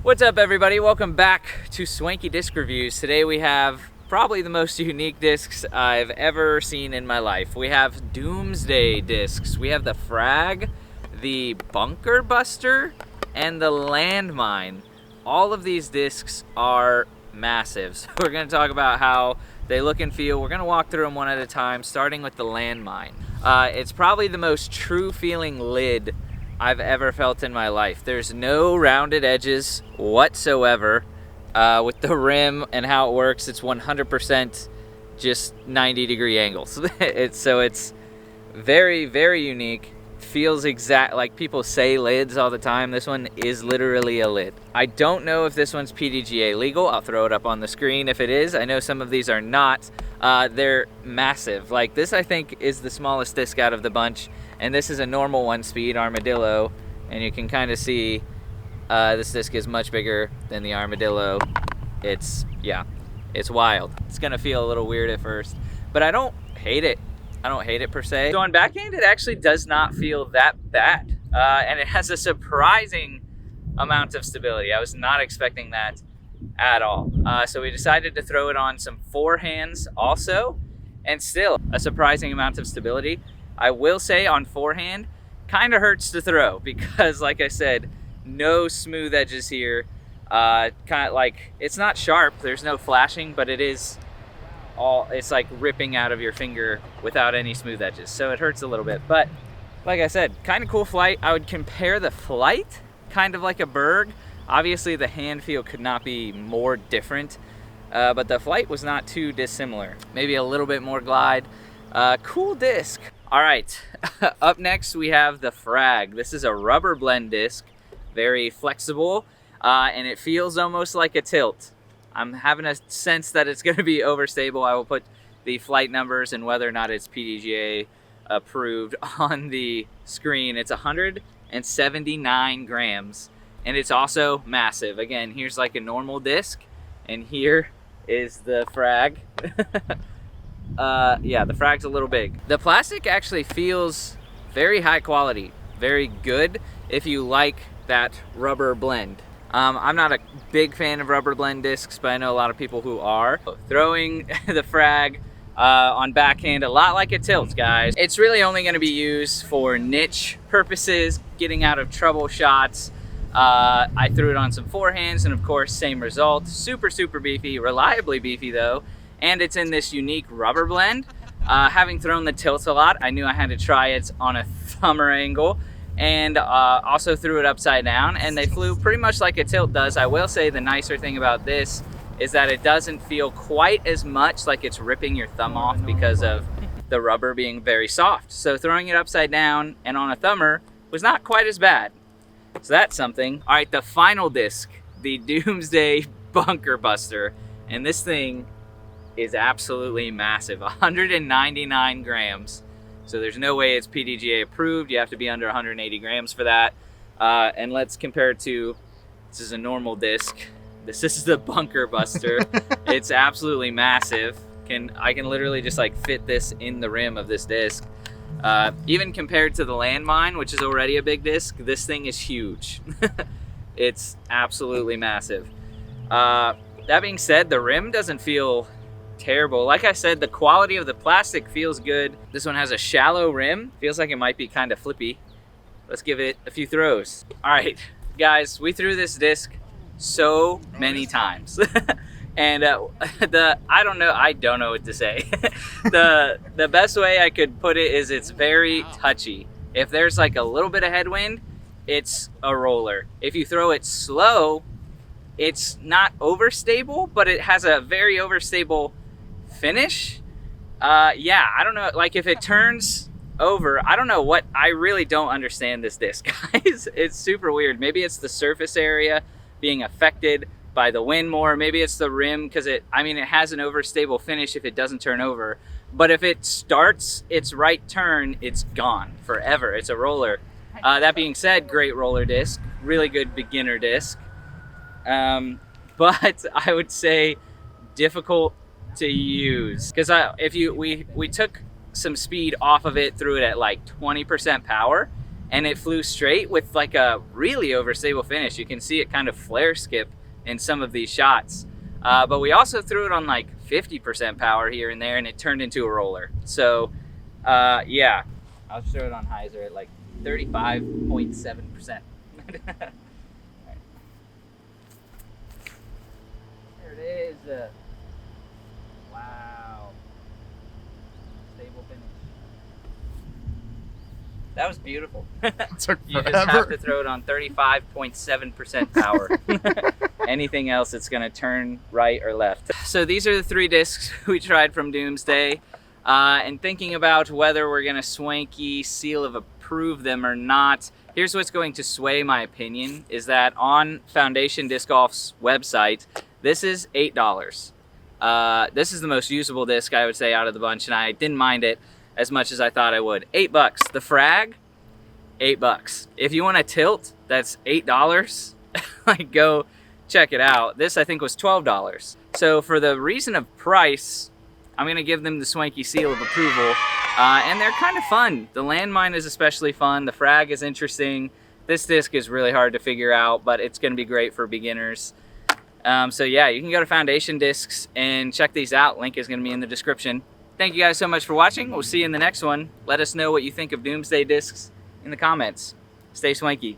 What's up, everybody? Welcome back to Swanky Disc Reviews. Today we have probably the most unique discs I've ever seen in my life. We have Doomsday Discs. We have the Frag, the Bunker Buster, and the Landmine. All of these discs are massive. So we're going to talk about how they look and feel. We're going to walk through them one at a time, starting with the Landmine. It's probably the most true feeling lid I've ever felt in my life. There's no rounded edges whatsoever. With the rim and how it works, it's 100% just 90-degree angles. It's very, very unique. Feels exact like people say lids all the time. This one is literally a lid. I don't know if this one's PDGA legal. I'll throw it up on the screen if it is. I know some of these are not. They're massive. Like this, I think, is the smallest disc out of the bunch, and this is a normal 1-speed Armadillo, and you can kind of see this disc is much bigger than the Armadillo. It's wild. It's gonna feel a little weird at first, but I don't hate it. I don't hate it per se. So on backhand, it actually does not feel that bad, and it has a surprising amount of stability. I was not expecting that at all. So we decided to throw it on some forehands also, and still a surprising amount of stability. I will say on forehand, kind of hurts to throw because, like I said, no smooth edges here. Kind of like, it's not sharp, there's no flashing, but it is it's like ripping out of your finger without any smooth edges, so it hurts a little bit. But like I said, kind of cool flight. I would compare the flight kind of like a Berg. Obviously the hand feel could not be more different, but the flight was not too dissimilar. Maybe a little bit more glide. Cool disc. All right, up next we have the Frag. This is a rubber blend disc, very flexible, and it feels almost like a tilt. I'm having a sense that it's going to be overstable. I will put the flight numbers and whether or not it's PDGA approved on the screen. It's 179 grams, and it's also massive. Again, here's like a normal disc, and here is the Frag. Yeah, the Frag's a little big. The plastic actually feels very high quality, very good if you like that rubber blend. I'm not a big fan of rubber blend discs, but I know a lot of people who are. Throwing the Frag on backhand, a lot like it tilts, guys. It's really only going to be used for niche purposes, getting out of trouble shots. I threw it on some forehands, and of course, same result. Super, super beefy, reliably beefy though, and it's in this unique rubber blend. Having thrown the tilts a lot, I knew I had to try it on a thumber angle, and also threw it upside down, and they flew pretty much like a tilt does. I will say the nicer thing about this is that it doesn't feel quite as much like it's ripping your thumb off because of the rubber being very soft. So throwing it upside down and on a thumber was not quite as bad. So that's something. All right, the final disc, the Doomsday Bunker Buster, and this thing is absolutely massive, 199 grams. So there's no way it's PDGA approved. You have to be under 180 grams for that. And let's compare it to, this is a normal disc. This is the Bunker Buster. It's absolutely massive. I can literally just like fit this in the rim of this disc. Even compared to the Landmine, which is already a big disc, this thing is huge. It's absolutely massive. That being said, the rim doesn't feel terrible. Like I said, the quality of the plastic feels good. This one has a shallow rim. Feels like it might be kind of flippy. Let's give it a few throws. All right, guys, we threw this disc so many times. And I don't know what to say. the best way I could put it is it's very touchy. If there's like a little bit of headwind, it's a roller. If you throw it slow, it's not overstable, but it has a very overstable finish. Yeah, I don't know, like if it turns over, I don't know what, I really don't understand this disc, guys. It's super weird. Maybe it's the surface area being affected by the wind more. Maybe it's the rim, because it has an overstable finish if it doesn't turn over, but if it starts its right turn, it's gone forever. It's a roller. That being said, great roller disc, really good beginner disc. But I would say difficult to use, because we took some speed off of it, threw it at like 20% power, and it flew straight with like a really overstable finish. You can see it kind of flare skip in some of these shots. But we also threw it on like 50% power here and there, and it turned into a roller. So yeah, I'll show it on hyzer at like 35.7%. There it is. Wow. Stable finish. That was beautiful. Took You just forever. have to throw it on 35.7% power. Anything else, it's going to turn right or left. So these are the 3 discs we tried from Doomsday. And thinking about whether we're going to swanky seal of approve them or not, here's what's going to sway my opinion, is that on Foundation Disc Golf's website, this is $8. This is the most usable disc, I would say, out of the bunch, and I didn't mind it as much as I thought I would. $8. The Frag, $8. If you want to tilt, that's $8. Like, go check it out. This, I think, was $12. So for the reason of price, I'm going to give them the swanky seal of approval. And they're kind of fun. The Landmine is especially fun. The Frag is interesting. This disc is really hard to figure out, but it's going to be great for beginners. So yeah, you can go to Foundation Discs and check these out. Link is going to be in the description. Thank you guys so much for watching. We'll see you in the next one. Let us know what you think of Doomsday Discs in the comments. Stay swanky.